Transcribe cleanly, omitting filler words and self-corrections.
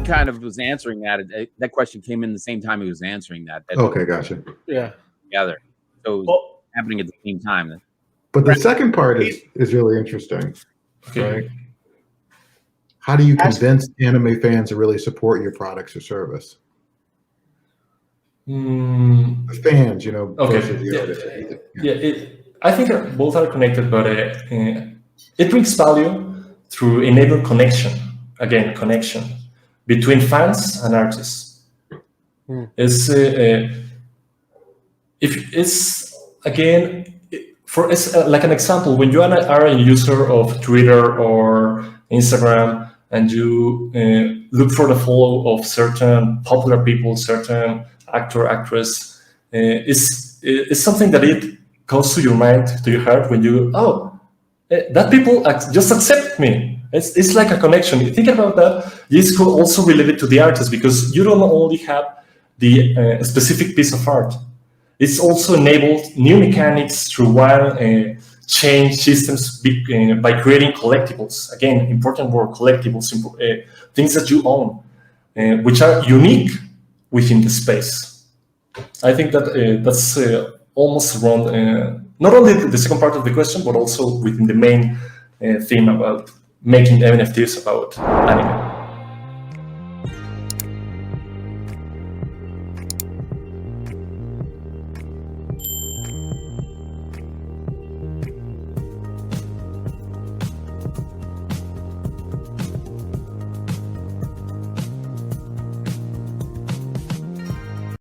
kind of was answering that. That question came in the same time he was answering that. Okay, gotcha. Yeah. Together. So it was happening at the same time. But the second part is really interesting, right? How do you convince anime fans to really support your products or service? The fans, versus the artists. I think both are connected, but it brings value through enable connection. Again, connection between fans and artists. It's if it's again like an example, when you are a user of Twitter or Instagram and you look for the follow of certain popular people, certain actor, actress, is something that it goes to your mind, to your heart when you, that people just accept me. It's like a connection. You think about that. This could also relate it to the artist because you don't only have the specific piece of art. It's also enabled new mechanics through wild change systems by creating collectibles. Again, important word, collectibles, things that you own, which are unique within the space. I think that that's almost around not only the second part of the question, but also within the main theme about making NFTs about anime.